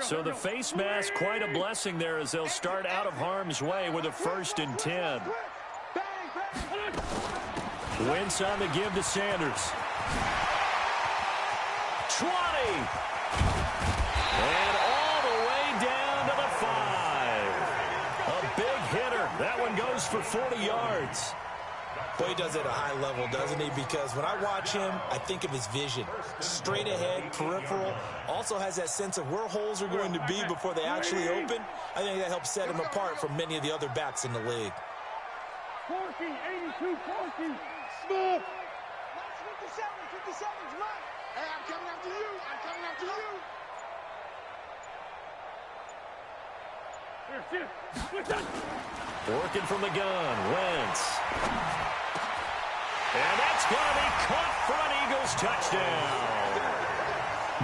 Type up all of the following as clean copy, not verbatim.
So the face mask, quite a blessing there as they'll start out of harm's way with a 1st and 10. Wentz on the give to Sanders. 20. And all the way down to the 5. A big hitter. That one goes for 40 yards. Boy, he does it at a high level, doesn't he? Because when I watch him, I think of his vision. Straight ahead, peripheral. Also has that sense of where holes are going to be before they actually open. I think that helps set him apart from many of the other backs in the league. 82, 40. Smooth. 57, right. Hey, I'm coming after you. I'm coming after you. Working from the gun, Wentz. And that's going to be caught for an Eagles touchdown.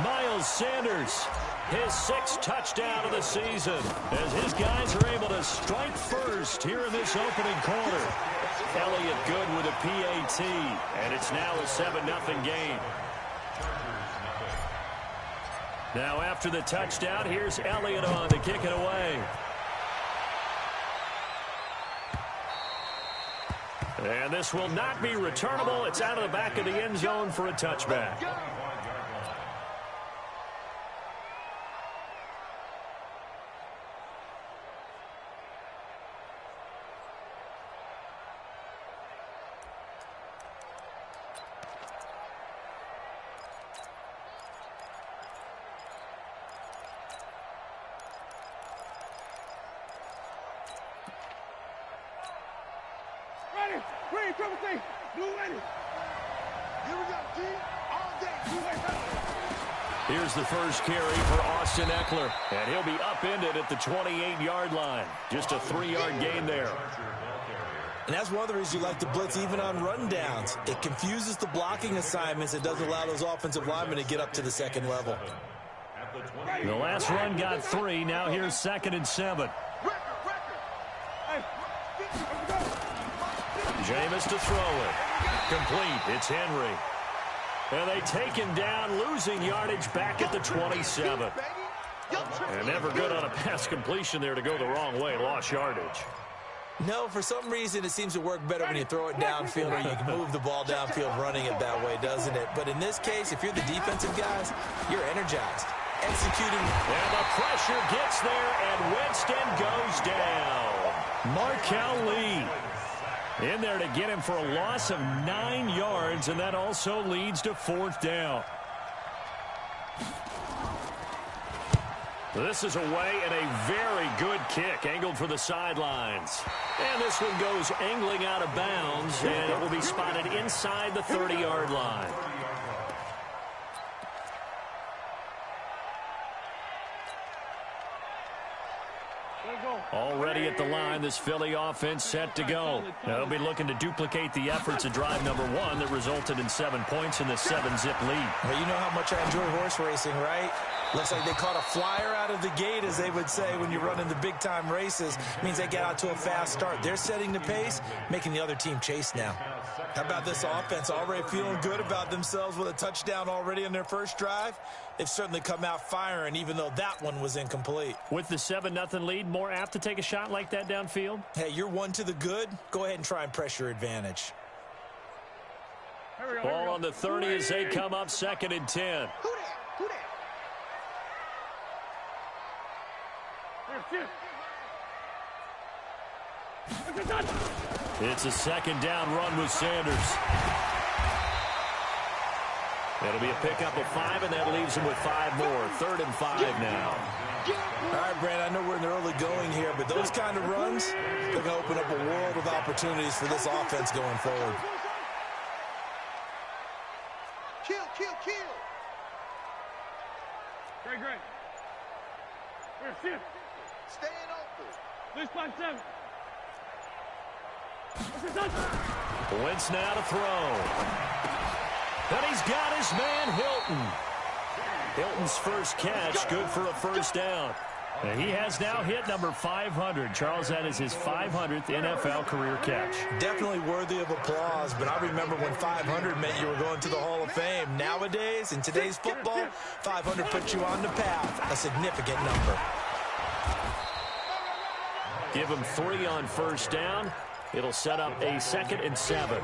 Miles Sanders, his 6th touchdown of the season, as his guys are able to strike first here in this opening quarter. Elliott good with a PAT, and it's now a 7-0 game. Now after the touchdown, here's Elliott on to kick it away. And this will not be returnable. It's out of the back of the end zone for a touchback. Green, triple T, blue ready. Here we go, G, all day. Here's the first carry for Austin Eckler, and he'll be upended at the 28-yard line. Just a 3-yard gain there. And that's one of the reasons you like to blitz even on rundowns. It confuses the blocking assignments. It doesn't allow those offensive linemen to get up to the second level. The last run got 3. Now here's 2nd and 7. Jameis to throw it. Complete. It's Henry. And they take him down, losing yardage back at the 27. And never good on a pass completion there to go the wrong way. Lost yardage. No, for some reason it seems to work better when you throw it downfield or you can move the ball downfield running it that way, doesn't it? But in this case, if you're the defensive guys, you're energized. Executing. And the pressure gets there, and Winston goes down. Markel Lee in there to get him for a loss of 9 yards, and that also leads to 4th down. This is away and a very good kick, angled for the sidelines. And this one goes angling out of bounds, and it will be spotted inside the 30-yard line. Already at the line, this Philly offense set to go. They'll be looking to duplicate the efforts of drive number 1 that resulted in 7 points in the 7-zip lead. Well, you know how much I enjoy horse racing, right? Looks like they caught a flyer out of the gate, as they would say when you're running the big-time races. Means they get out to a fast start. They're setting the pace, making the other team chase now. How about this offense already feeling good about themselves with a touchdown already in their first drive? They've certainly come out firing, even though that one was incomplete. With the 7-0 lead, more apt to take a shot like that downfield? Hey, you're one to the good. Go ahead and try and press your advantage. Ball on the 30 as they come up 2nd and 10. Who that? It's a 2nd down run with Sanders. It'll be a pickup of 5, and that leaves him with 5 more. 3rd and 5 now. All right, Brand, I know we're in the early going here, but those kind of runs, they're going to open up a world of opportunities for this offense going forward. Kill. Great. Staying open. This 5-7. Wentz now to throw. And he's got his man, Hilton. Hilton's first catch, good for a 1st down. He has now hit number 500. Charles, that is his 500th NFL career catch. Definitely worthy of applause, but I remember when 500 meant you were going to the Hall of Fame. Nowadays, in today's football, 500 puts you on the path, a significant number. Give him 3 on first down. It'll set up a 2nd and 7.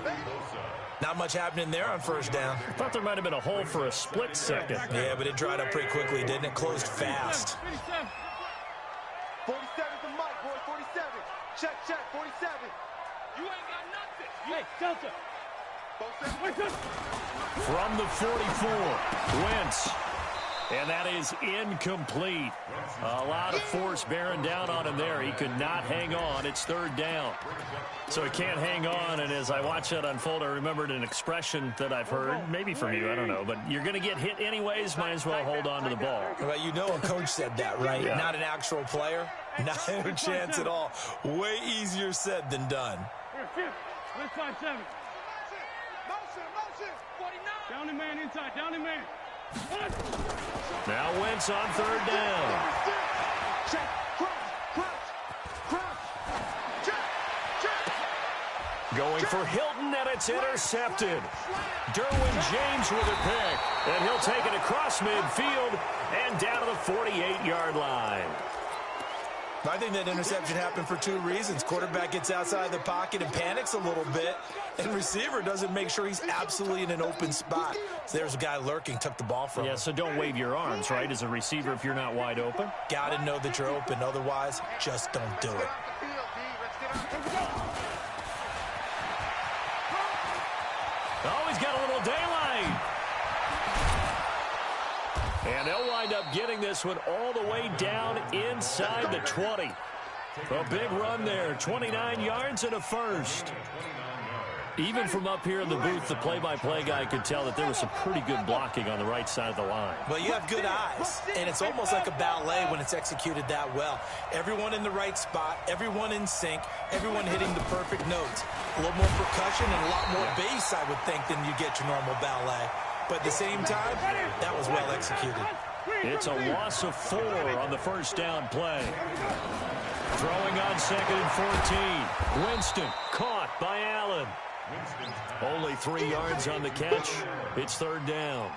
Not much happening there on first down. I thought there might have been a hole for a split second. Yeah, but it dried up pretty quickly, didn't it? Closed fast. 47 to Mike, boy, 47. Check, 47. You ain't got nothing. Hey, Delta. From the 44, Wentz. And that is incomplete. A lot of force bearing down on him there. He could not hang on. It's 3rd down. So he can't hang on, and as I watch that unfold, I remembered an expression that I've heard, maybe from you, I don't know, but you're going to get hit anyways, might as well hold on to the ball. Well, you know a coach said that, right? Yeah. Not an actual player. Not a chance at all. Way easier said than done. Let's 5-7. Motion. 49. Down the man inside. Down the man. Now Wentz on 3rd down. Check. Crouch. Check. Going for Hilton, and it's intercepted. Derwin James with a pick, and he'll take it across midfield and down to the 48-yard line. I think that interception happened for 2 reasons. Quarterback gets outside the pocket and panics a little bit, and receiver doesn't make sure he's absolutely in an open spot. So there's a guy lurking, took the ball from him. Yeah, so don't wave your arms, right, as a receiver if you're not wide open. Got to know that you're open. Otherwise, just don't do it. Oh, he's got a little daylight. And they'll wind up getting this one all the way down inside the 20. A big run there, 29 yards and a first. Even from up here in the booth, the play-by-play guy could tell that there was some pretty good blocking on the right side of the line. Well, you have good eyes, and it's almost like a ballet when it's executed that well. Everyone in the right spot, everyone in sync, everyone hitting the perfect notes. A little more percussion and a lot more bass, I would think, than you get your normal ballet. But at the same time, that was well executed. It's a loss of 4 on the first down play. Throwing on 2nd and 14. Winston caught by Allen. Only 3 yards on the catch. It's 3rd down.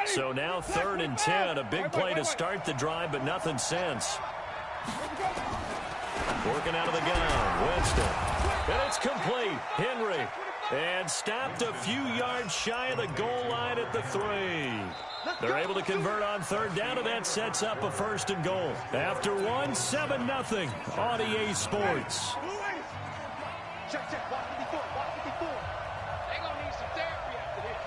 So now 3rd and 10. A big play to start the drive, but nothing since. Working out of the gun. Winston. And it's complete. Henry. And stopped a few yards shy of the goal line at the 3. They're able to convert on 3rd down, and that sets up a 1st and goal. After 1, 7-0 on EA Sports. Check. Watch 54. They're going to need some therapy after this.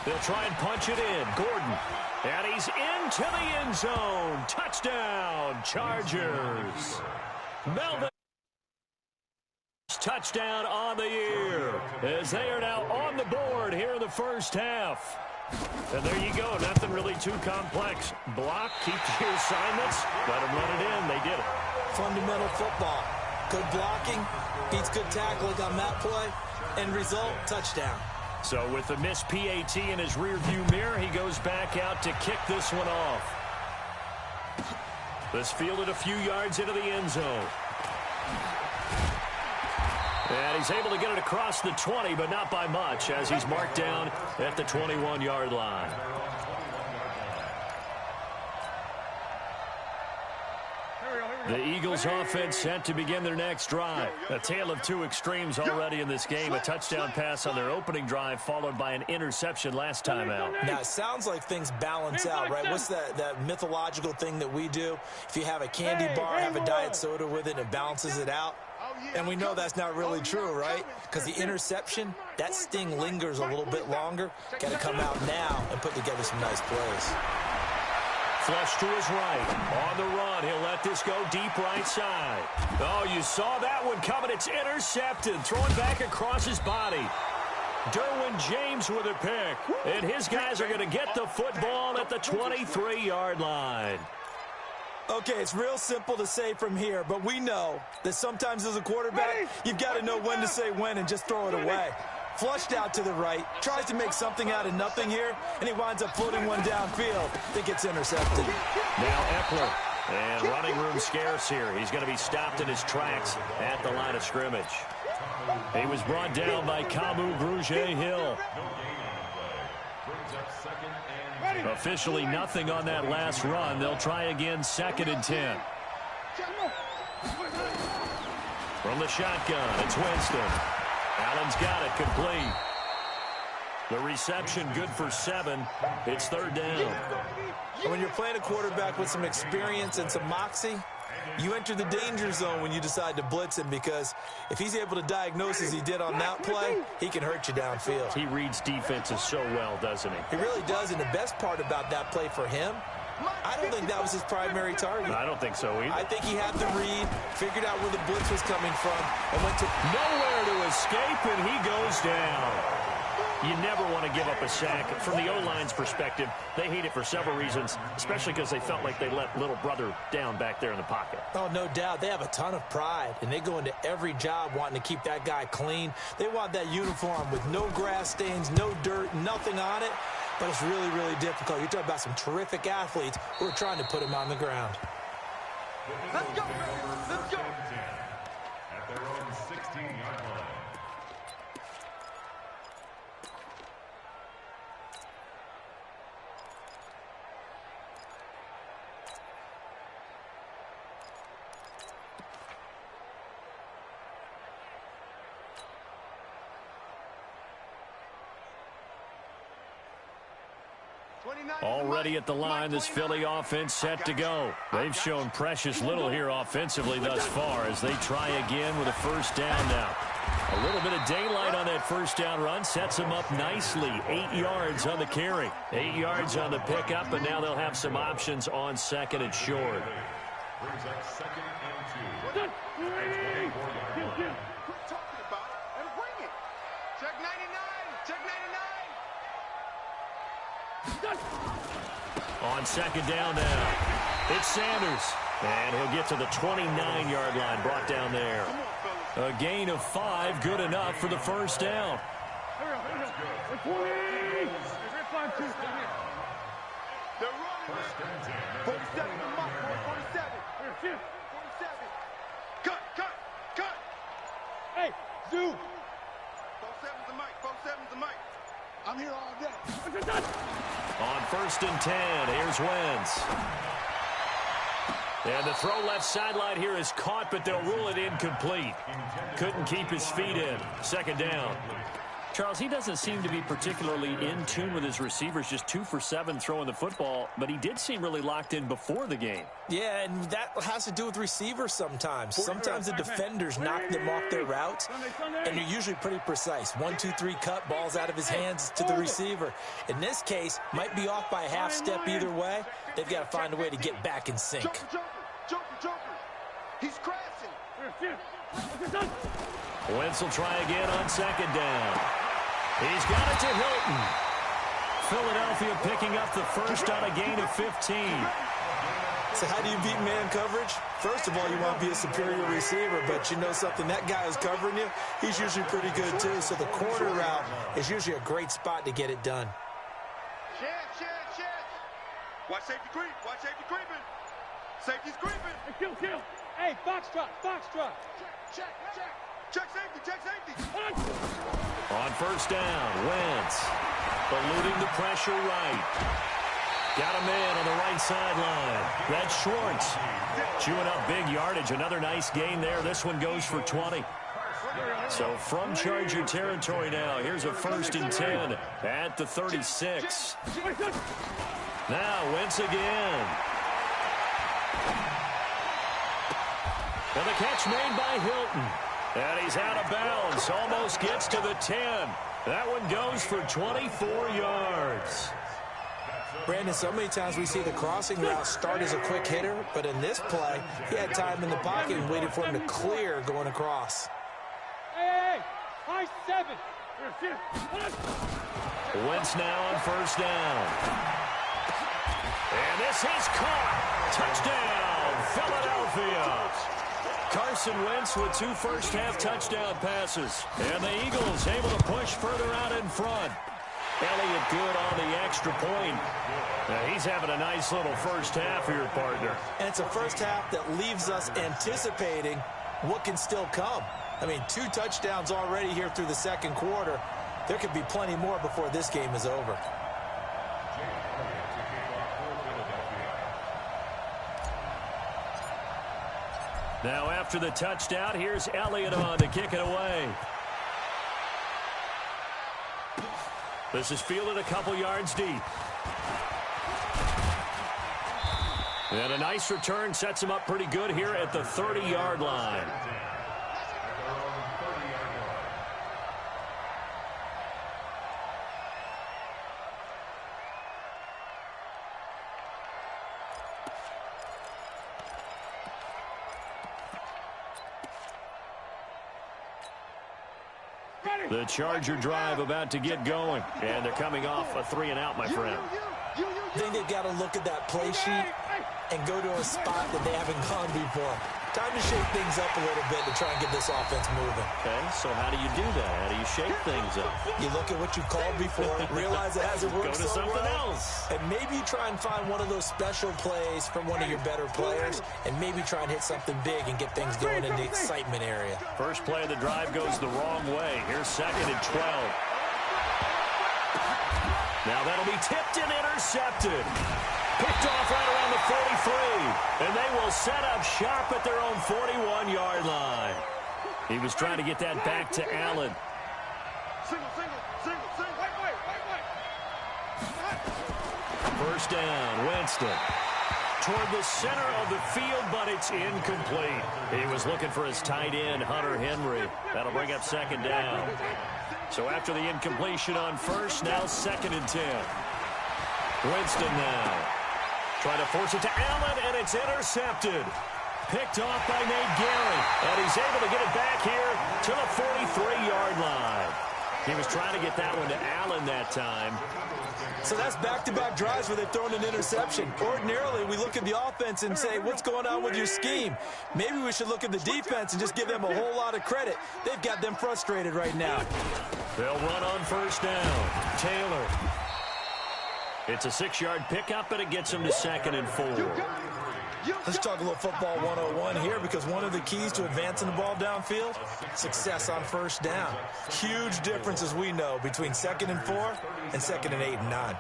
They'll try and punch it in. Gordon. And he's into the end zone. Touchdown, Chargers. Melvin. Touchdown on the year as they are now on the board here in the first half. And there you go. Nothing really too complex. Block, keep your assignments, let them run it in. They did it. Fundamental football. Good blocking, beats good tackling on that play. End result, touchdown. So with the missed PAT in his rearview mirror, he goes back out to kick this one off. This fielded a few yards into the end zone. And he's able to get it across the 20, but not by much, as he's marked down at the 21-yard line. The Eagles offense set to begin their next drive. A tale of 2 extremes already in this game. A touchdown pass on their opening drive, followed by an interception last time out. Now, it sounds like things balance out, right? What's that mythological thing that we do? If you have a candy bar, have a diet soda with it, and it balances it out. And we know that's not really true, right? Because the interception, that sting lingers a little bit longer. Got to come out now and put together some nice plays. Flush to his right. On the run, he'll let this go deep right side. Oh, you saw that one coming. It's intercepted. Throwing back across his body. Derwin James with a pick. And his guys are going to get the football at the 23-yard line. Okay, it's real simple to say from here, but we know that sometimes as a quarterback, you've got to know when to say when and just throw it away. Flushed out to the right, tries to make something out of nothing here, and he winds up floating one downfield that gets intercepted. Now Eckler, and running room scarce here. He's going to be stopped in his tracks at the line of scrimmage. He was brought down by Kamu Grugier-Hill. Officially nothing on that last run. They'll try again, 2nd and 10. From the shotgun, it's Winston. Allen's got it, complete. The reception good for 7. It's 3rd down. And when you're playing a quarterback with some experience and some moxie, you enter the danger zone when you decide to blitz him, because if he's able to diagnose as he did on that play, he can hurt you downfield. He reads defenses so well, doesn't he? He really does, and the best part about that play for him, I don't think that was his primary target. I don't think so either. I think he had the read, figured out where the blitz was coming from, and went to nowhere to escape, and he goes down. You never want to give up a sack. From the O-line's perspective, they hate it for several reasons, especially because they felt like they let little brother down back there in the pocket. Oh, no doubt. They have a ton of pride, and they go into every job wanting to keep that guy clean. They want that uniform with no grass stains, no dirt, nothing on it, but it's really, really difficult. You're talking about some terrific athletes who are trying to put him on the ground. Let's go, let's go. At their own 16-yard line. Already at the line, this Philly offense set to go. They've shown precious little here offensively thus far as they try again with a 1st down now. A little bit of daylight on that 1st down run sets them up nicely. 8 yards on the carry, 8 yards on the pickup, and now they'll have some options on 2nd and short. Brings up 2nd and 2. Quit talking about it and bring it. Check 99. Check 99. On 2nd down now, it's Sanders. And he'll get to the 29-yard line, brought down there. A gain of 5, good enough for the 1st down. They're running. 47 to Mike, 47. 47. Cut. Hey, Zoo. 47 to Mike, 47 to Mike. I'm here all day. On 1st and 10, here's Wentz. And the throw left sideline here is caught, but they'll rule it incomplete. Couldn't keep his feet in. 2nd down. Charles, he doesn't seem to be particularly in tune with his receivers, just 2 for 7 throwing the football, but he did seem really locked in before the game. Yeah, and that has to do with receivers sometimes. Sometimes the defenders knock them off their routes, and they're usually pretty precise. 1, 2, 3 cut, balls out of his hands to the receiver. In this case, might be off by a half step either way. They've got to find a way to get back in sync. Joker. He's crashing. Wentz will try again on 2nd down. He's got it to Hilton. Philadelphia picking up the 1st on a gain of 15. So how do you beat man coverage? First of all, you want to be a superior receiver, but you know something, that guy who's covering you, he's usually pretty good too. So the corner route is usually a great spot to get it done. Chance. Watch safety creep. Safety's creeping. Kill. Hey, box drop. Check safety. On 1st down, Wentz eluding the pressure right. Got a man on the right sideline. That's Schwartz. Chewing up big yardage. Another nice gain there. This one goes for 20. So from Charger territory now, here's a 1st and 10 at the 36. Now Wentz again. And the catch made by Hilton. And he's out of bounds. Almost gets to the 10. That one goes for 24 yards. Brandon, so many times we see the crossing route start as a quick hitter, but in this play, he had time in the pocket and waited for him to clear going across. Hey, high 7. Wentz now on 1st down. And this is caught. Touchdown. of Philadelphia. Carson Wentz with 2 first-half touchdown passes. And the Eagles able to push further out in front. Elliott good on the extra point. He's having a nice little first half here, partner. And it's a first half that leaves us anticipating what can still come. I mean, 2 touchdowns already here through the second quarter. There could be plenty more before this game is over. Now after the touchdown, here's Elliott on to kick it away. This is fielded a couple yards deep. And a nice return sets him up pretty good here at the 30-yard line. The Charger drive about to get going. And they're coming off a 3-and-out, my friend. I think they've got to look at that play sheet and go to a spot that they haven't gone before. Time to shake things up a little bit to try and get this offense moving. Okay, so how do you do that? How do you shake things up? You look at what you called before, realize it hasn't worked Go to something else. and maybe try and find one of those special plays from one of your better players, and maybe try and hit something big and get things going in the excitement area. First play of the drive goes the wrong way. Here's 2nd and 12. Now that'll be tipped and intercepted. Picked off right around the 43. And they will set up shop at their own 41-yard line. He was trying to get that back to Allen. First down, Winston. Toward the center of the field, but it's incomplete. He was looking for his tight end, Hunter Henry. That'll bring up 2nd down. So after the incompletion on first, now 2nd and 10. Winston now. Trying to force it to Allen, and it's intercepted. Picked off by Nate Gary, and he's able to get it back here to the 43-yard line. He was trying to get that one to Allen that time. So that's back-to-back drives where they've thrown an interception. Ordinarily, we look at the offense and say, what's going on with your scheme? Maybe we should look at the defense and just give them a whole lot of credit. They've got them frustrated right now. They'll run on first down. Taylor. It's a 6-yard pickup, and it gets him to 2nd and 4. Let's talk a little football 101 here, because one of the keys to advancing the ball downfield, success on first down. Huge difference, as we know, between 2nd and 4 and 2nd and 8 and 9.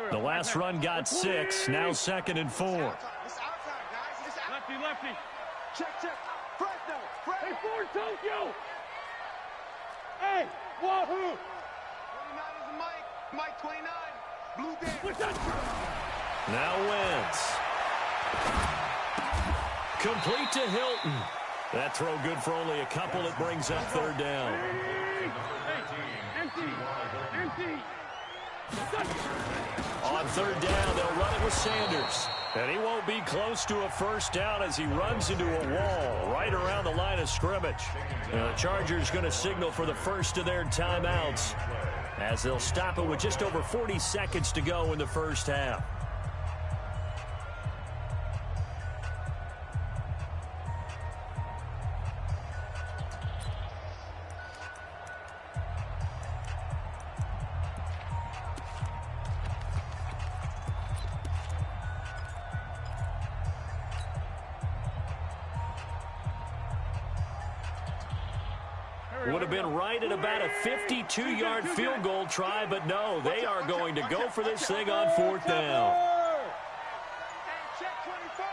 The last run got 6, now 2nd and 4. Lefty, lefty. Check. Fresno. Hey, Ford, Tokyo. Hey, Wahoo. 29 is Mike 29. Blue Day. What's that? Now Wentz. Complete to Hilton. That throw good for only a couple. It brings up 3rd down. Empty. On 3rd down, they'll run it with Sanders. And he won't be close to a first down as he runs into a wall right around the line of scrimmage. And the Chargers going to signal for the first of their timeouts as they'll stop it with just over 40 seconds to go in the first half. Would have been right at about a 52-yard field goal try, but no, they are going to go for this thing on 4th down. Check 24.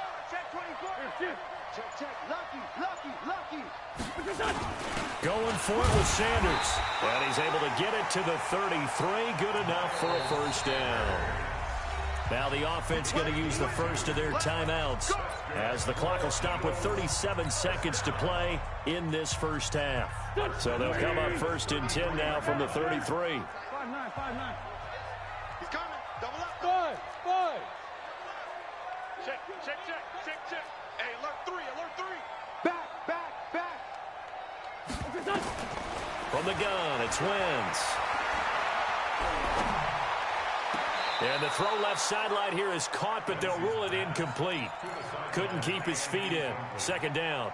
Check. Lucky. Going for it with Sanders. And he's able to get it to the 33. Good enough for a first down. Now the offense going to use the first of their timeouts as the clock will stop with 37 seconds to play in this first half. So they'll come up 1st and 10 now from the 33. 5-9. He's coming. Double up. 5. Check. Hey, alert 3. Back. From the gun, it's Wentz. And the throw left sideline here is caught, but they'll rule it incomplete. Couldn't keep his feet in. Second down.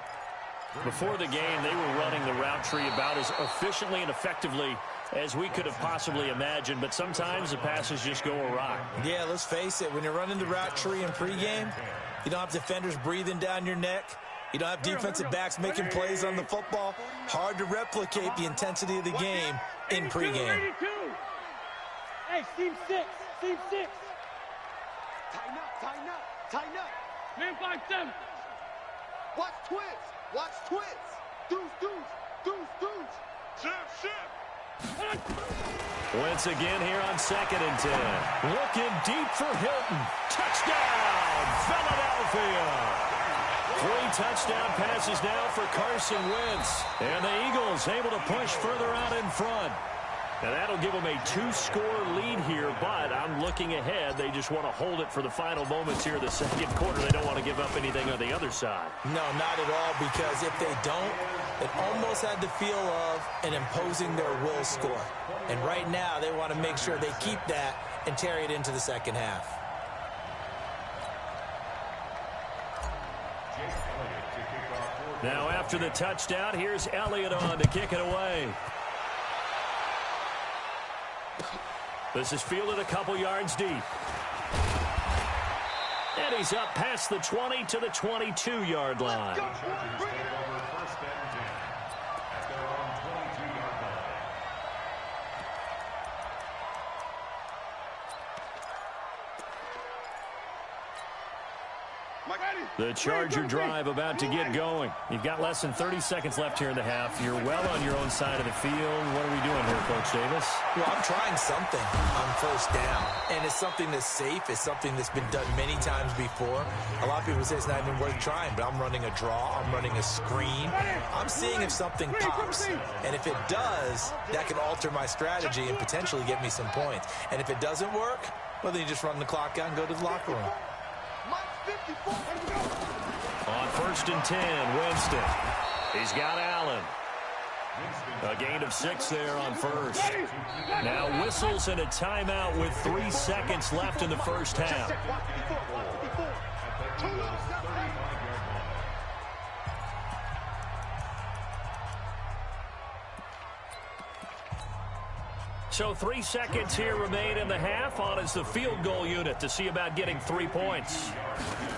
Before the game, they were running the route tree about as efficiently and effectively as we could have possibly imagined, but sometimes the passes just go awry. Yeah, let's face it. When you're running the route tree in pregame, you don't have defenders breathing down your neck. You don't have defensive backs making plays on the football. Hard to replicate the intensity of the game in pregame. Hey, team 6. Team 6. Tighten up, tighten up, tighten up. Man 5-7. Watch twins, watch twins. Deuce, deuce, deuce, deuce. Shift, shift. Once again here on 2nd and 10. Looking deep for Hilton. Touchdown, Philadelphia. 3 touchdown passes now for Carson Wentz. And the Eagles able to push further out in front. And that'll give them a 2-score lead here, but I'm looking ahead. They just want to hold it for the final moments here of the second quarter. They don't want to give up anything on the other side. No, not at all, because if they don't, it almost had the feel of an imposing their will score. And right now, they want to make sure they keep that and carry it into the second half. Now after the touchdown, here's Elliott on to kick it away. This is fielded a couple yards deep. And he's up past the 20 to the 22-yard line. The Charger drive about to get going. You've got less than 30 seconds left here in the half. You're well on your own side of the field. What are we doing here, Coach Davis? Well, I'm trying something on first down, and it's something that's safe. It's something that's been done many times before. A lot of people say it's not even worth trying, but I'm running a draw. I'm running a screen. I'm seeing if something pops, and if it does, that can alter my strategy and potentially get me some points. And if it doesn't work, well, then you just run the clock out and go to the locker room. On 1st and 10, Winston. He's got Allen. A gain of 6 there on first. Now whistles and a timeout with 3 seconds left in the first half. So 3 seconds here remain in the half. On is the field goal unit to see about getting 3 points.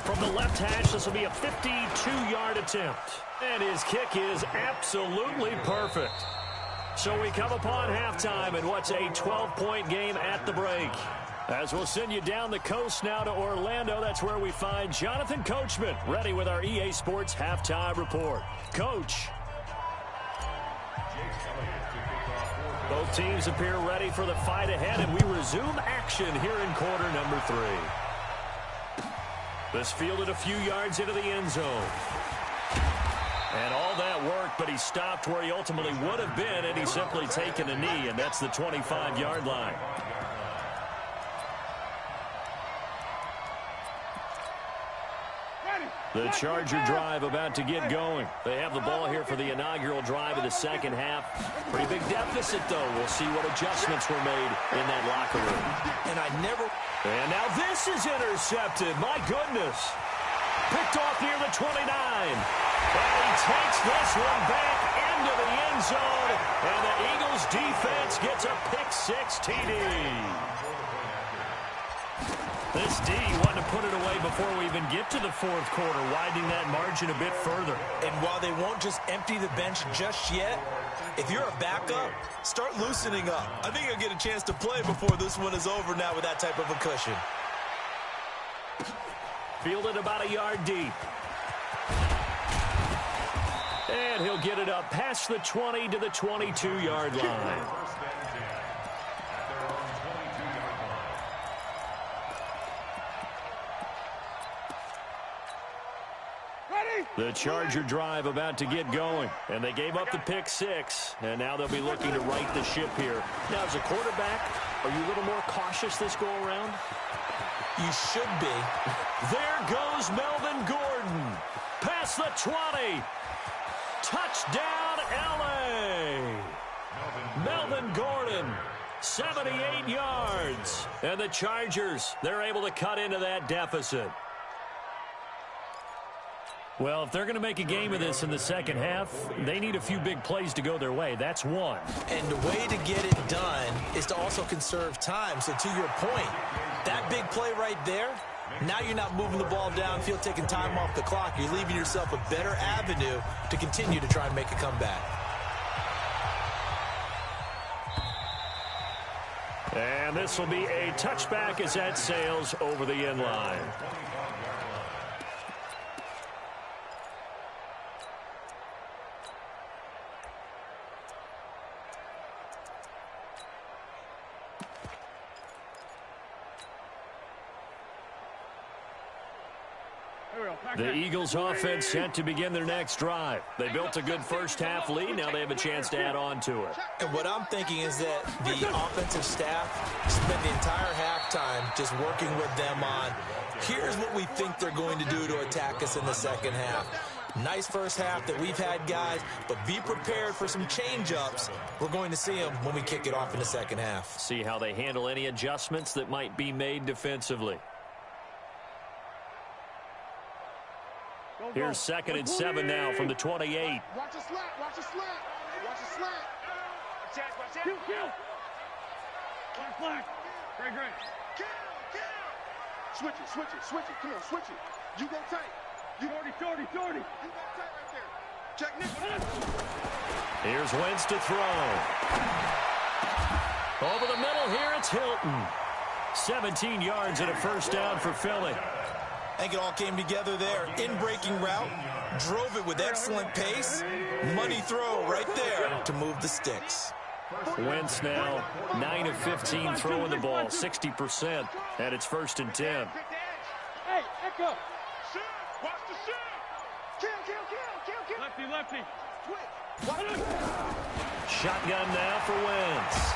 From the left hash, this will be a 52-yard attempt. And his kick is absolutely perfect. So we come upon halftime in what's a 12-point game at the break. As we'll send you down the coast now to Orlando, that's where we find Jonathan Coachman, ready with our EA Sports Halftime Report. Coach. Both teams appear ready for the fight ahead, and we resume action here in quarter number 3. This fielded a few yards into the end zone. And all that worked, but he stopped where he ultimately would have been, and he's simply taken a knee, and that's the 25-yard line. The Charger drive about to get going. They have the ball here for the inaugural drive of the second half. Pretty big deficit, though. We'll see what adjustments were made in that locker room. And now this is intercepted. My goodness. Picked off near the 29. And he takes this one back into the end zone. And the Eagles defense gets a pick-6 TD. This D wanted to put it away before we even get to the fourth quarter, widening that margin a bit further. And while they won't just empty the bench just yet, if you're a backup, start loosening up. I think you'll get a chance to play before this one is over now with that type of a cushion. Fielded about a yard deep. And he'll get it up past the 20 to the 22-yard line. The Charger drive about to get going. And they gave up the pick-6. And now they'll be looking to right the ship here. Now, as a quarterback, are you a little more cautious this go-around? You should be. There goes Melvin Gordon. Past the 20. Touchdown, L.A. Melvin Gordon 78 yards. And the Chargers, they're able to cut into that deficit. Well, if they're going to make a game of this in the second half, they need a few big plays to go their way. That's one. And the way to get it done is to also conserve time. So to your point, that big play right there, now you're not moving the ball downfield, taking time off the clock. You're leaving yourself a better avenue to continue to try and make a comeback. And this will be a touchback as that sails over the end line. The Eagles offense set to begin their next drive. They built a good first half lead. Now they have a chance to add on to it. And what I'm thinking is that the offensive staff spent the entire halftime just working with them on, here's what we think they're going to do to attack us in the second half. Nice first half that we've had, guys, but be prepared for some change-ups. We're going to see them when we kick it off in the second half. See how they handle any adjustments that might be made defensively. Here's 2nd and 7 now from the 28. Watch the slant, watch the slant, watch the slant. Kill. Flag. Great. Kill. Switch it. Come on, switch it. You go tight. You go tight right there. Check Nick. Here's Wentz to throw. Over the middle here, it's Hilton. 17 yards and a first down for Philly. I think it all came together there. In-breaking route, drove it with excellent pace. Money throw right there to move the sticks. Wentz now 9 of 15 throwing the ball, 60%, and it's 1st and 10. Hey, Echo. Shoot. Watch the shoot. Kill. Lefty. Shotgun now for Wentz.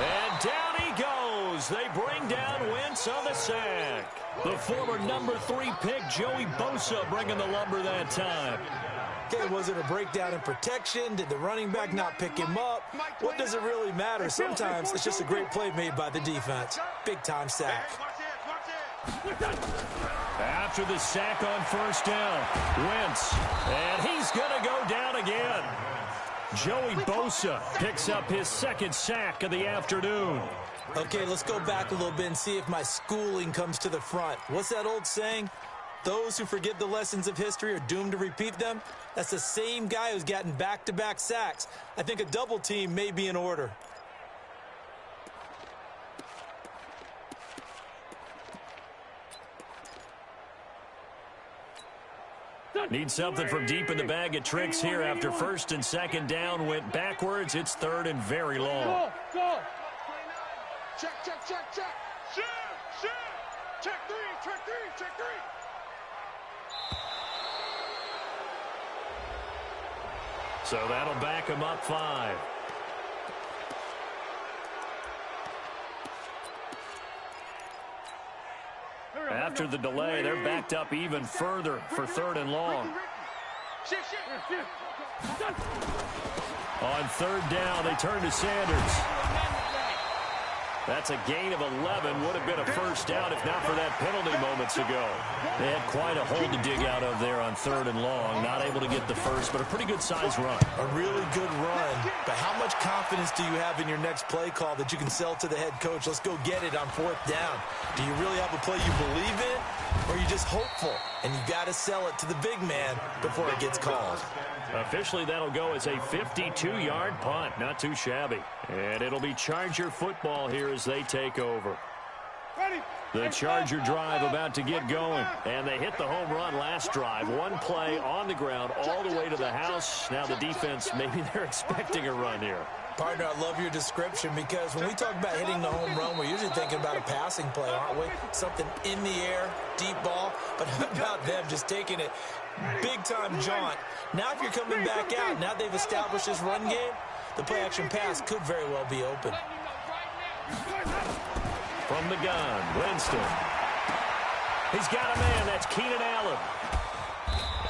And down he goes. They bring down Wentz on the sack. The former number 3 pick, Joey Bosa, bringing the lumber that time. Okay, was it a breakdown in protection? Did the running back not pick him up? What does it really matter? Sometimes it's just a great play made by the defense. Big-time sack. Watch it. After the sack on first down, Wentz, and he's going to go down again. Joey Bosa picks up his 2nd sack of the afternoon. Okay, let's go back a little bit and see if my schooling comes to the front. What's that old saying? Those who forget the lessons of history are doomed to repeat them. That's the same guy who's gotten back-to-back sacks. I think a double team may be in order. Need something from deep in the bag of tricks here after 1st and 2nd down. Went backwards. It's 3rd and very long. Go. Check. Shoot. Check three. So that'll back him up 5. After the delay, they're backed up even further for 3rd and long. On 3rd down, they turn to Sanders. That's a gain of 11. Would have been a first down if not for that penalty moments ago. They had quite a hole to dig out of there on 3rd and long. Not able to get the first, but a pretty good size run. A really good run. But how much confidence do you have in your next play call that you can sell to the head coach? Let's go get it on 4th down. Do you really have a play you believe in? Or are you just hopeful? And you got to sell it to the big man before it gets called. Officially, that'll go as a 52-yard punt. Not too shabby. And it'll be Charger football here as they take over. The Charger drive about to get going. And they hit the home run last drive. One play on the ground all the way to the house. Now the defense, maybe they're expecting a run here. Partner, I love your description because when we talk about hitting the home run, we're usually thinking about a passing play, aren't we? Something in the air, deep ball. But how about them just taking it big-time jaunt? Now if you're coming back out, now they've established this run game, the play-action pass could very well be open. From the gun, Winston. He's got a man. That's Keenan Allen.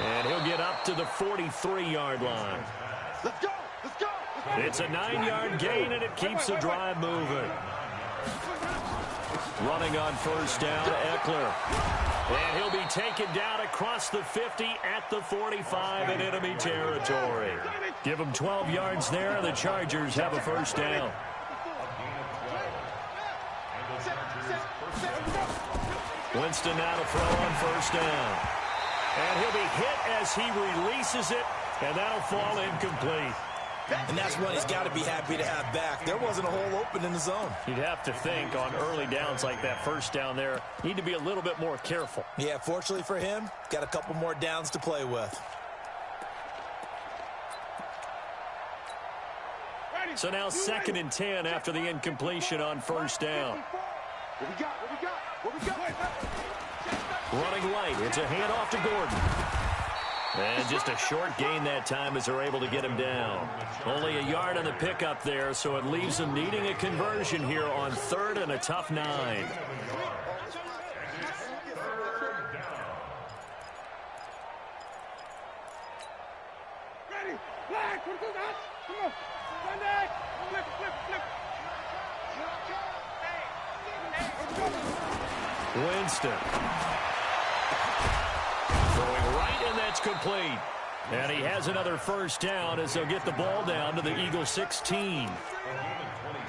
And he'll get up to the 43-yard line. Let's go. It's a 9-yard gain, and it keeps the drive moving. Running on first down, Eckler. And he'll be taken down across the 50 at the 45 in enemy territory. Give him 12 yards there, and the Chargers have a first down. Winston now to throw on first down. And he'll be hit as he releases it, and that'll fall incomplete. And that's one he's got to be happy to have back. There wasn't a hole open in the zone. You'd have to think on early downs like that first down there, need to be a little bit more careful. Yeah, fortunately for him, got a couple more downs to play with. So now 2nd and 10 after the incompletion on first down. What we got? What we got? What we got? Running right. It's a handoff to Gordon. And just a short gain that time as they're able to get him down. Only a yard on the pickup there, so it leaves them needing a conversion here on 3rd and a tough 9. Ready. Black. Come on. Run back. Flip. Winston. Throwing right, and that's complete. And he has another first down as they'll get the ball down to the Eagles 16.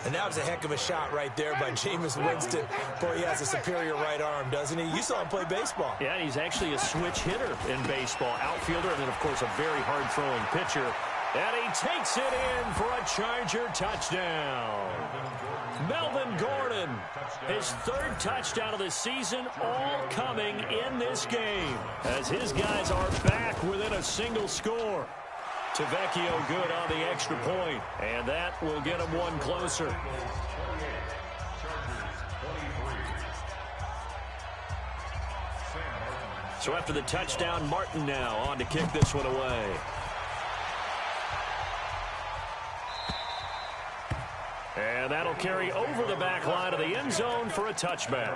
And that was a heck of a shot right there by Jameis Winston. Boy, he has a superior right arm, doesn't he? You saw him play baseball. Yeah, he's actually a switch hitter in baseball. Outfielder, and then, of course, a very hard-throwing pitcher. And he takes it in for a Charger touchdown. Melvin Gordon, his 3rd touchdown of the season, all coming in this game as his guys are back within a single score. Tavecchio good on the extra point, and that will get him one closer. So after the touchdown, Martin now on to kick this one away. And that'll carry over the back line of the end zone for a touchback.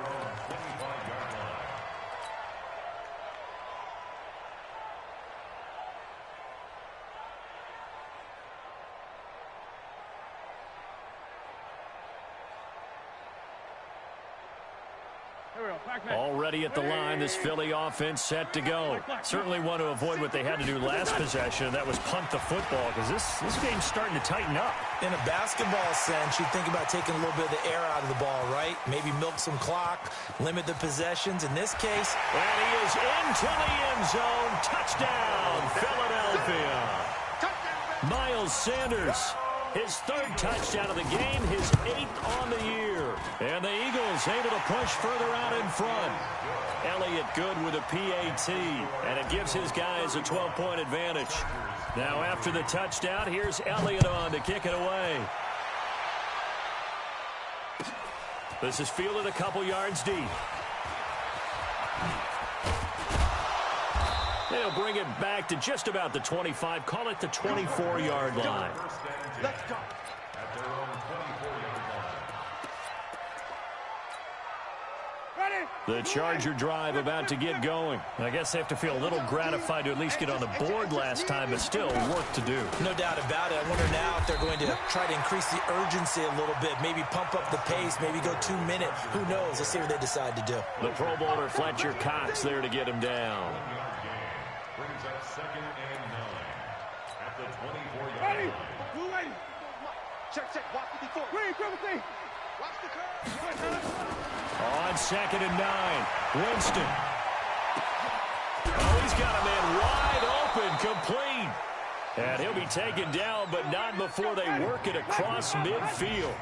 Already at the line, this Philly offense set to go. Certainly want to avoid what they had to do last possession. That was punt the football, because this game's starting to tighten up. In a basketball sense, you think about taking a little bit of the air out of the ball, right? Maybe milk some clock, limit the possessions. In this case, and he is into the end zone. Touchdown, Philadelphia. Miles Sanders, his 3rd touchdown of the game, his 8th on the year. And the Eagles able to push further out in front. Elliott good with a PAT, and it gives his guys a 12-point advantage. Now after the touchdown, here's Elliott on to kick it away. This is fielded a couple yards deep. They'll bring it back to just about the 25, call it the 24-yard line. Let's go. The Charger drive about to get going. I guess they have to feel a little gratified to at least get on the board last time, but still work to do. no doubt about it. I wonder now if they're going to try to increase the urgency a little bit, maybe pump up the pace, maybe go 2 minute. Who knows? Let's see what they decide to do. The Pro Bowler Fletcher Cox there to get him down. Brings up 2nd and 9 at the 24-yard Ready. line. Blue ready. Check. Watch the before. Green, triple T. Watch the curve. On 2nd and 9, Winston. Oh, he's got a man wide open, complete. And he'll be taken down, but not before they work it across midfield.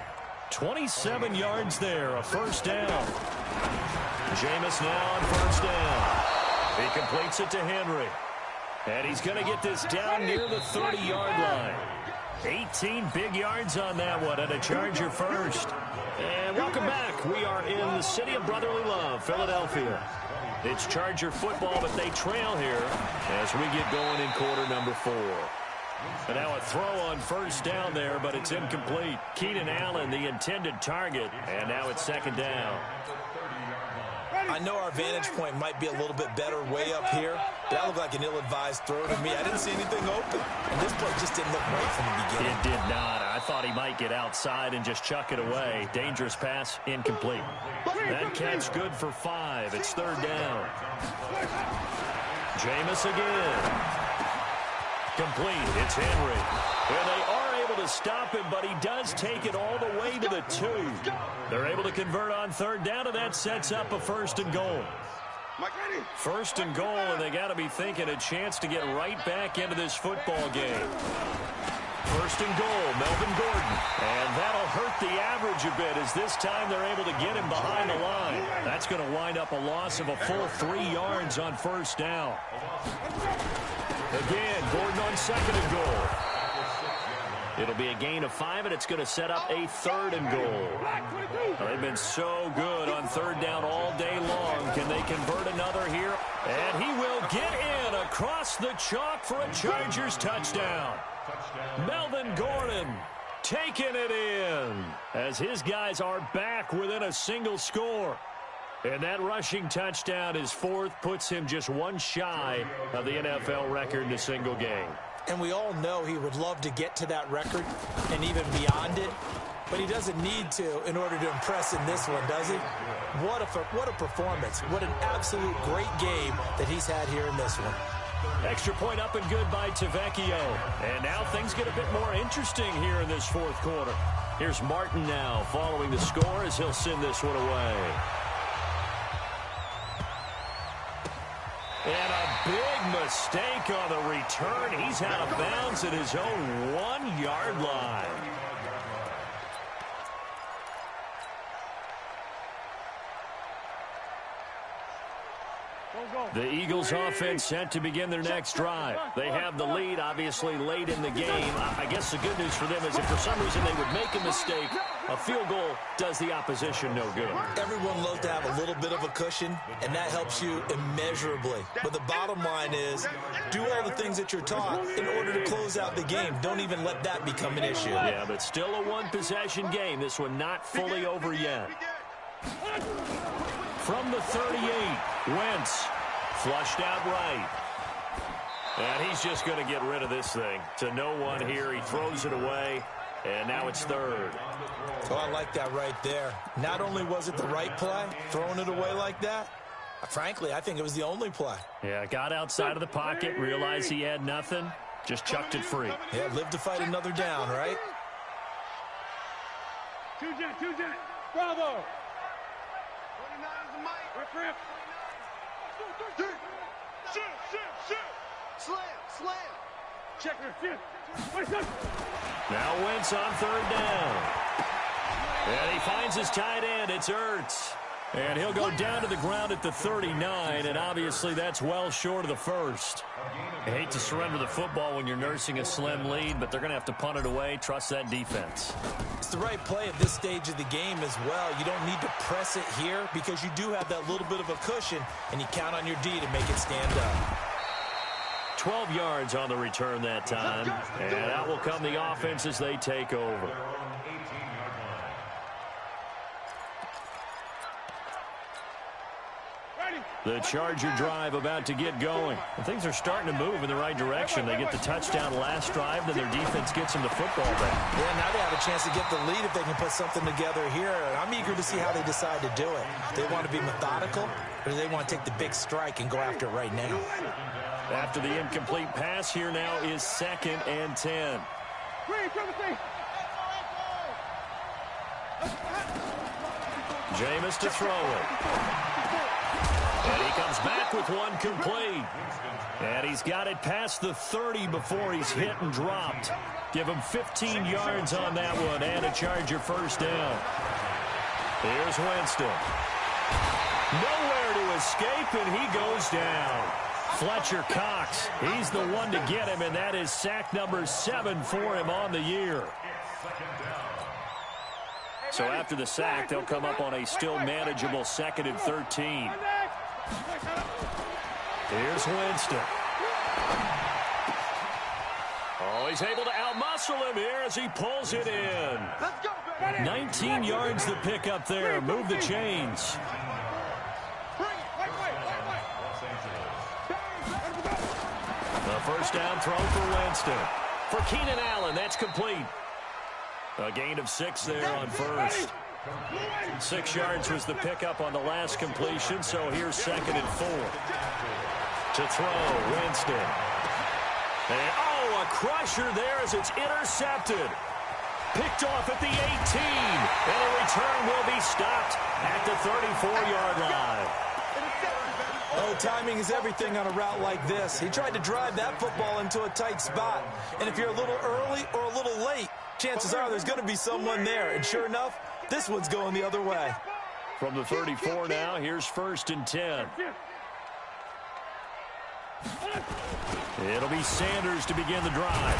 27 yards there, a first down. Jameis now on first down. He completes it to Henry. And he's going to get this down near the 30-yard line. 18 big yards on that one, and a Charger first. And welcome back. We are in the city of brotherly love, Philadelphia. It's Charger football, but they trail here as we get going in quarter number 4. And now a throw on first down there, but it's incomplete. Keenan Allen, the intended target, and now it's 2nd down. I know our vantage point might be a little bit better way up here, but that looked like an ill-advised throw to me. I didn't see anything open, and this play just didn't look right from the beginning. It did not. I thought he might get outside and just chuck it away. Dangerous pass, incomplete. That catch good for 5. It's 3rd down. Jameis again. Complete. It's Henry. And they are able to stop him, but he does take it all the way to the 2. They're able to convert on 3rd down, and that sets up a 1st and goal. 1st and goal, and they got to be thinking a chance to get right back into this football game. 1st and goal, Melvin Gordon. And that'll hurt the average a bit as this time they're able to get him behind the line. That's going to wind up a loss of a full 3 yards on 1st down. Again, Gordon on 2nd and goal. It'll be a gain of 5, and it's going to set up a 3rd and goal. Well, they've been so good on 3rd down all day long. Can they convert another here? And he will get in across the chalk for a Chargers touchdown. Melvin Gordon taking it in as his guys are back within a single score. And that rushing touchdown is 4th, puts him just 1 shy of the NFL record in a single game. And we all know he would love to get to that record and even beyond it, but he doesn't need to in order to impress in this one, does he? What a performance. What an absolute great game that he's had here in this one. Extra point up and good by Tavecchio. And now things get a bit more interesting here in this 4th quarter. Here's Martin now following the score as he'll send this one away. And a big mistake on the return. He's out of bounds at his own 1-yard line. The Eagles offense set to begin their next drive. They have the lead, obviously, late in the game. I guess the good news for them is if for some reason they would make a mistake, a field goal does the opposition no good. Everyone loves to have a little bit of a cushion, and that helps you immeasurably. But the bottom line is, do all the things that you're taught in order to close out the game. Don't even let that become an issue. Yeah, but still a one-possession game. This one not fully over yet. From the 38, Wentz flushed out right. And he's just going to get rid of this thing. To no one here. He throws it away. And now it's 3rd. So I like that right there. Not only was it the right play, throwing it away like that, frankly, I think it was the only play. Yeah, got outside of the pocket, realized he had nothing, just chucked it free. Yeah, live to fight another down, right? Two jet. Bravo. 29 is the mic. Rip. Shoot. Slam. Check her. Now Wentz on 3rd down. And he finds his tight end. It's Ertz. And he'll go down to the ground at the 39, and obviously that's well short of the 1st. I hate to surrender the football when you're nursing a slim lead, but they're going to have to punt it away. Trust that defense. It's the right play at this stage of the game as well. You don't need to press it here because you do have that little bit of a cushion, and you count on your D to make it stand up. 12 yards on the return that time, and out will come the offense as they take over. The Charger drive about to get going. And things are starting to move in the right direction. They get the touchdown last drive, then their defense gets them the football back. Yeah, now they have a chance to get the lead if they can put something together here. And I'm eager to see how they decide to do it. They want to be methodical, or do they want to take the big strike and go after it right now? After the incomplete pass, here now is 2nd and 10. Jameis to throw it. And he comes back with one complete. And he's got it past the 30 before he's hit and dropped. Give him 15 yards on that one and a Charger 1st down. Here's Winston. Nowhere to escape, and he goes down. Fletcher Cox, he's the one to get him, and that is sack number 7 for him on the year. So after the sack, they'll come up on a still manageable 2nd and 13. Here's Winston. Oh, he's able to outmuscle him here as he pulls it in. 19 yards to pick up there. Move the chains. A first down throw for Winston. For Keenan Allen, that's complete. A gain of 6 there on first. 6 yards was the pickup on the last completion, so here's 2nd and 4. To throw, Winston. And, a crusher there as it's intercepted. Picked off at the 18. And the return will be stopped at the 34-yard line. Oh, timing is everything on a route like this. He tried to drive that football into a tight spot. And if you're a little early or a little late, chances are there's going to be someone there. And sure enough, this one's going the other way. From the 34 now, here's 1st and 10. It'll be Sanders to begin the drive.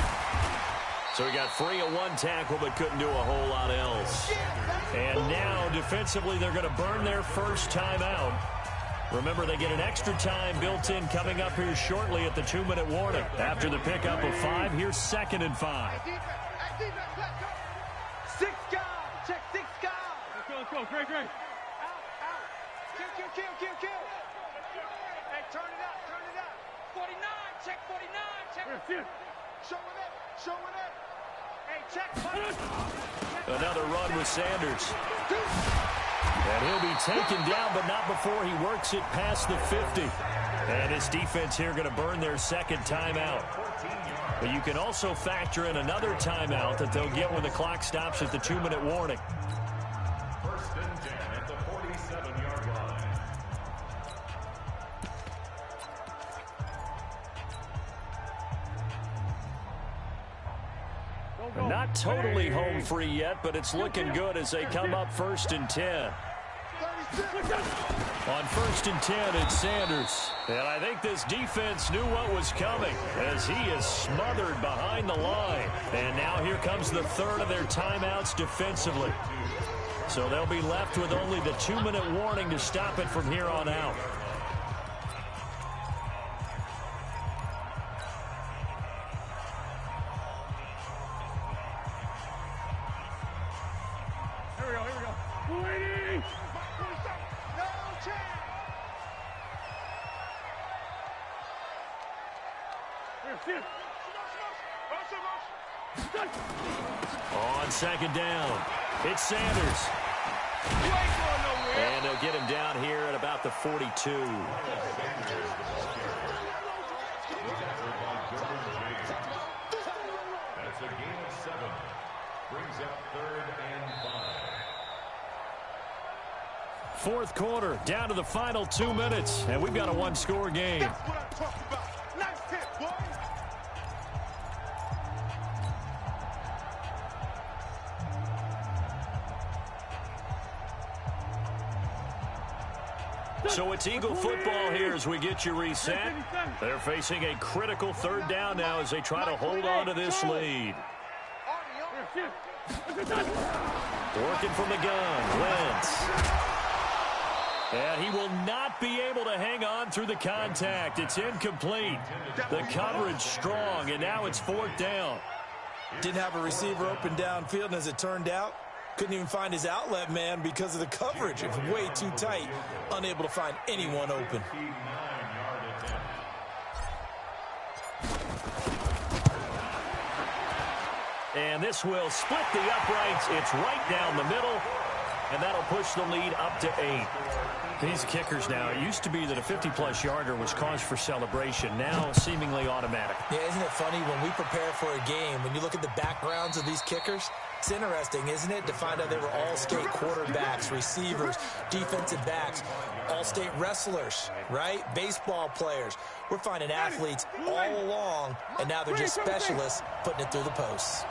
So he got free of 1 tackle but couldn't do a whole lot else. And now defensively they're going to burn their first timeout. Remember, they get an extra time built in coming up here shortly at the 2-minute warning. After the pickup of 5, here's 2nd and 5. 6 guys. Check 6 guys. Let's go. Great. Out. Kill. Hey, turn it up. 49. Check 49. Check. Show it up. Hey, check. Another run with Sanders. And he'll be taken down, but not before he works it past the 50. And his defense here going to burn their 2nd timeout. But you can also factor in another timeout that they'll get when the clock stops at the 2-minute warning. 1st and 10 at the 47-yard line. Not totally home free yet, but it's looking good as they come up 1st and 10. On 1st and 10, it's Sanders. And I think this defense knew what was coming as he is smothered behind the line. And now here comes the 3rd of their timeouts defensively. So they'll be left with only the 2-minute warning to stop it from here on out. On 2nd down, it's Sanders. And they'll get him down here at about the 42. That's a gain of 7. Brings up 3rd and 5. 4th quarter, down to the final 2 minutes, and we've got a 1-score game. That's what I'm talking about. Nice hit, boy. So it's Eagle football here as we get you reset. They're facing a critical 3rd down now as they try to hold on to this lead. Working from the gun, Wentz. And he will not be able to hang on through the contact. It's incomplete. The coverage strong, and now it's 4th down. Didn't have a receiver open downfield, and as it turned out, couldn't even find his outlet man because of the coverage. It was way too tight. Unable to find anyone open. And this will split the uprights. It's right down the middle. And that'll push the lead up to 8. These kickers now, it used to be that a 50-plus yarder was cause for celebration. Now seemingly automatic. Yeah, isn't it funny when we prepare for a game, when you look at the backgrounds of these kickers, it's interesting, isn't it, to find out they were all-state quarterbacks, receivers, defensive backs, all-state wrestlers, right? Baseball players. We're finding athletes all along, and now they're just specialists putting it through the posts.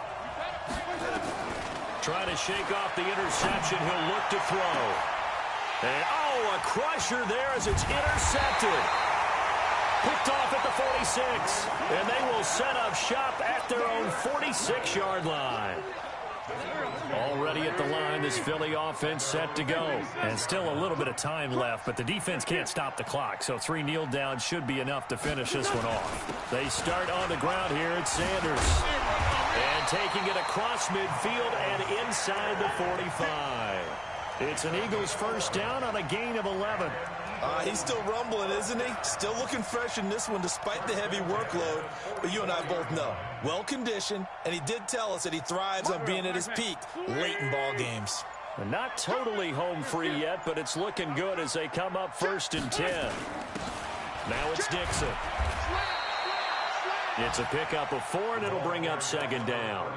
Trying to shake off the interception. He'll look to throw. And, a crusher there as it's intercepted. Picked off at the 46. And they will set up shop at their own 46-yard line. Already at the line, this Philly offense set to go. And still a little bit of time left, but the defense can't stop the clock. So 3 kneel downs should be enough to finish this one off. They start on the ground here at Sanders. And taking it across midfield and inside the 45. It's an Eagles first down on a gain of 11. He's still rumbling, isn't he? Still looking fresh in this one despite the heavy workload. But you and I both know, well-conditioned, and he did tell us that he thrives on being at his peak late in ball games. Not totally home free yet, but it's looking good as they come up 1st and 10. Now it's Dixon. It's a pickup of 4, and it'll bring up 2nd down.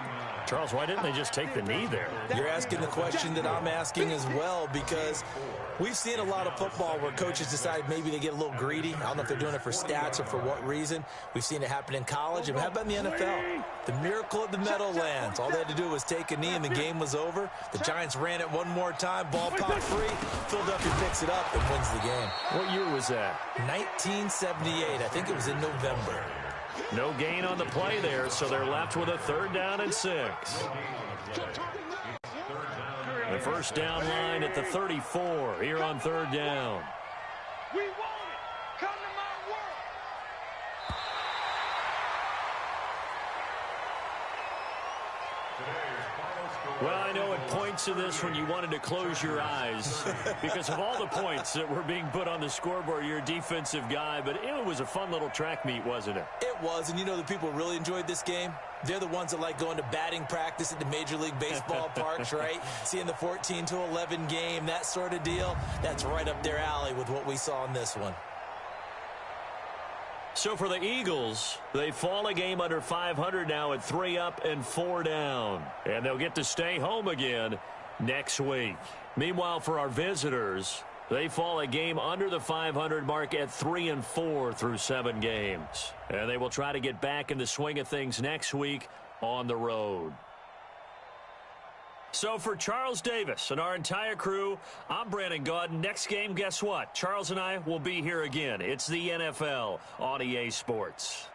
Charles, why didn't they just take the knee there? You're asking the question that I'm asking as well, because we've seen a lot of football where coaches decide maybe they get a little greedy. I don't know if they're doing it for stats or for what reason. We've seen it happen in college, and how about in the NFL? The miracle of the Meadowlands. All they had to do was take a knee, and the game was over. The Giants ran it one more time. Ball popped free. Philadelphia picks it up and wins the game. What year was that? 1978. I think it was in November. No gain on the play there, so they're left with a 3rd down and 6. The 1st down line at the 34 here on 3rd down. We want it. Come to my world. Well, I know it points to this when you wanted to close your eyes because of all the points that were being put on the scoreboard. You're a defensive guy, but it was a fun little track meet, wasn't it? It was, and you know the people really enjoyed this game? They're the ones that like going to batting practice at the Major League Baseball parks, right? Seeing the 14-11 game, that sort of deal. That's right up their alley with what we saw in this one. So for the Eagles, they fall a game under 500 now at 3 up and 4 down. And they'll get to stay home again next week. Meanwhile, for our visitors, they fall a game under the 500 mark at 3 and 4 through 7 games. And they will try to get back in the swing of things next week on the road. So for Charles Davis and our entire crew, I'm Brandon Gaudin. Next game, guess what? Charles and I will be here again. It's the NFL on EA Sports.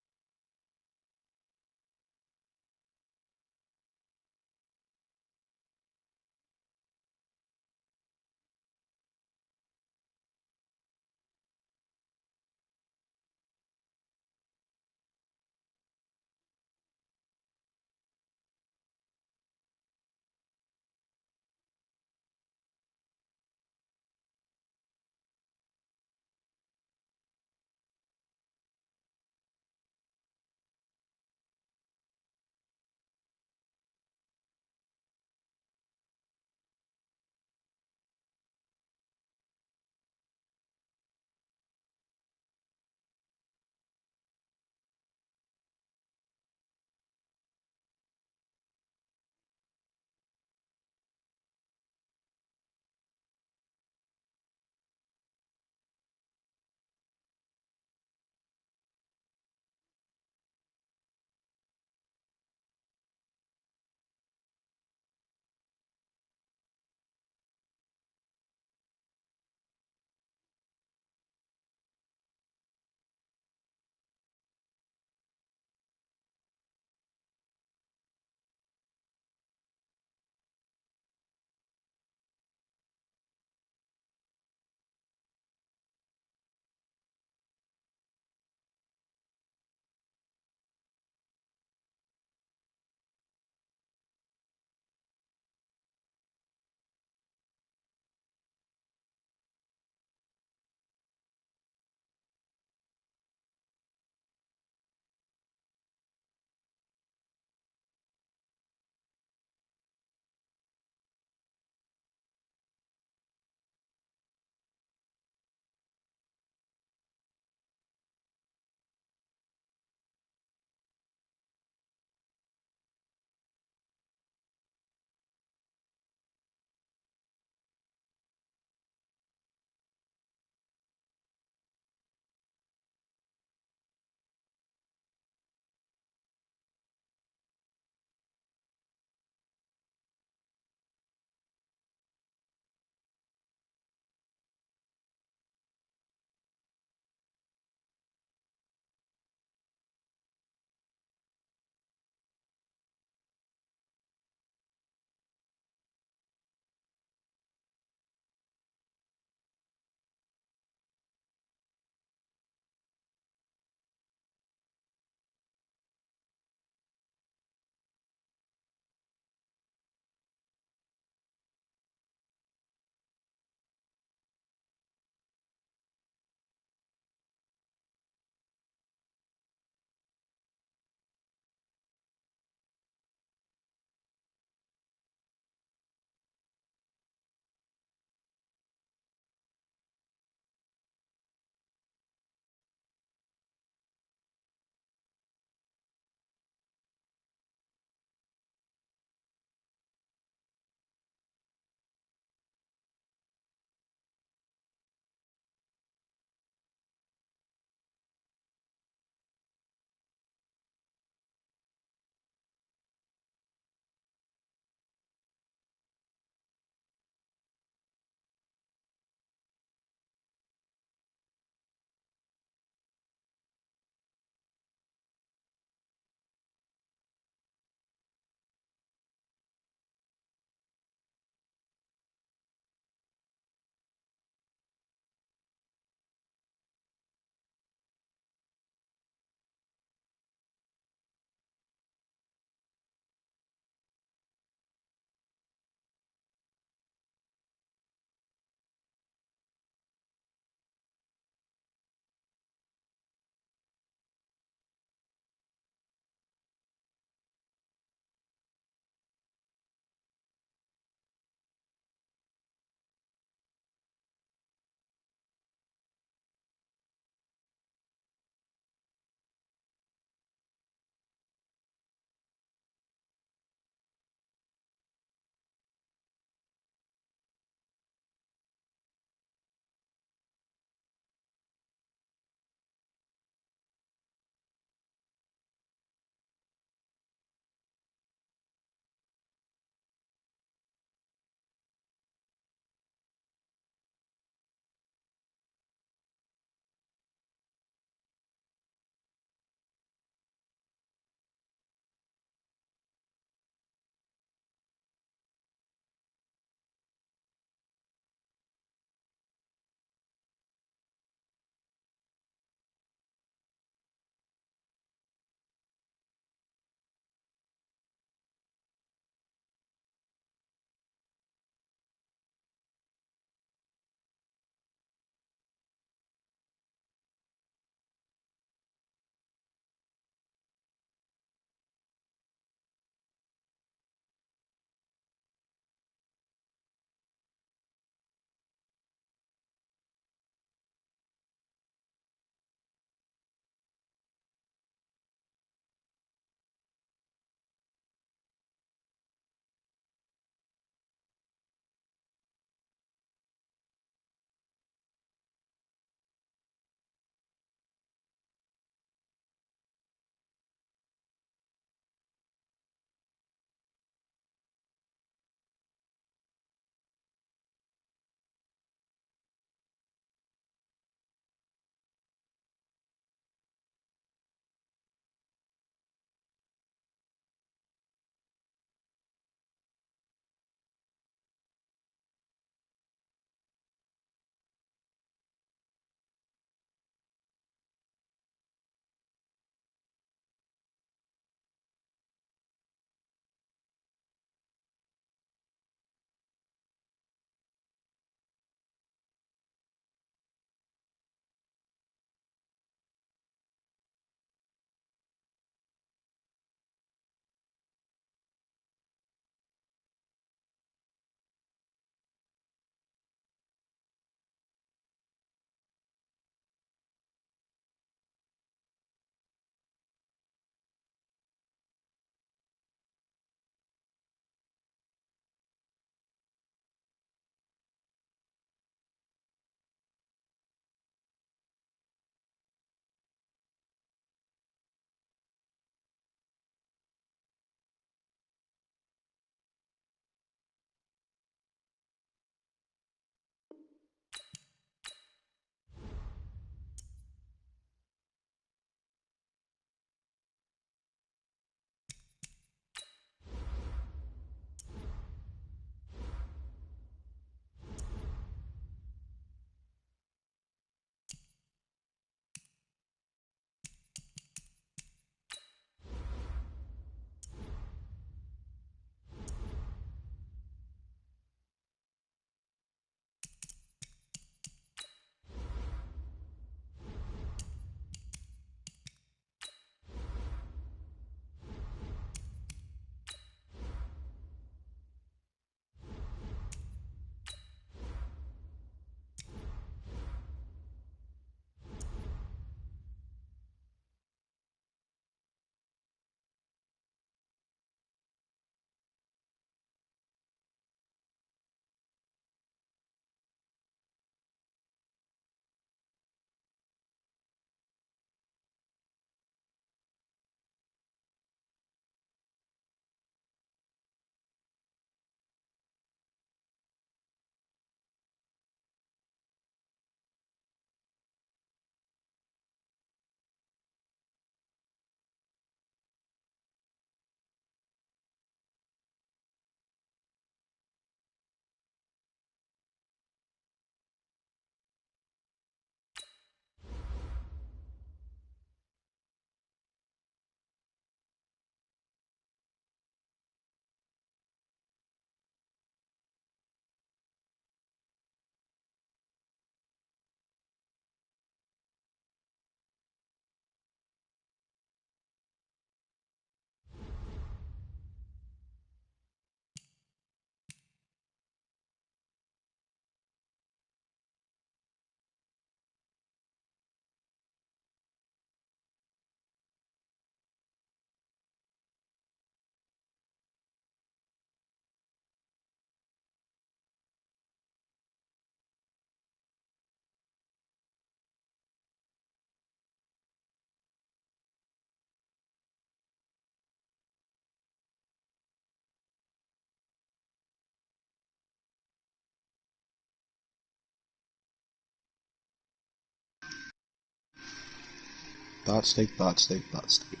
Thought steak, thought steak, thought steak.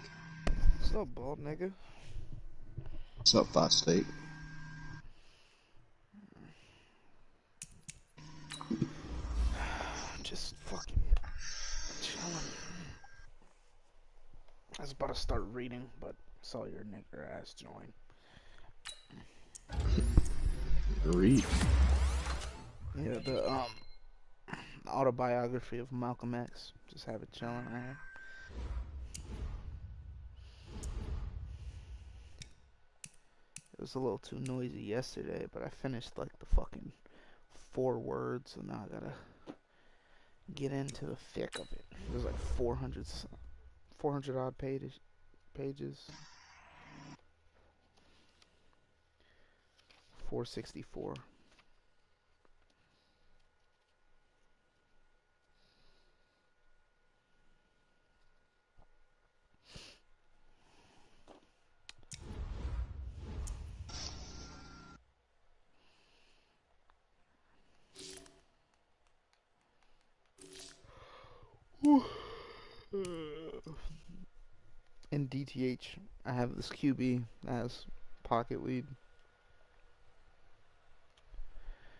What's up, bald nigga? What's up, thought steak? Just fucking chilling. I was about to start reading, but saw your nigger ass join. Read. Yeah, the autobiography of Malcolm X. Just have it chilling right here. It was a little too noisy yesterday, but I finished like the fucking 4 words, so now I gotta get into the thick of it. There's like 400 odd pages. 464. In DTH, I have this QB that has pocket weed.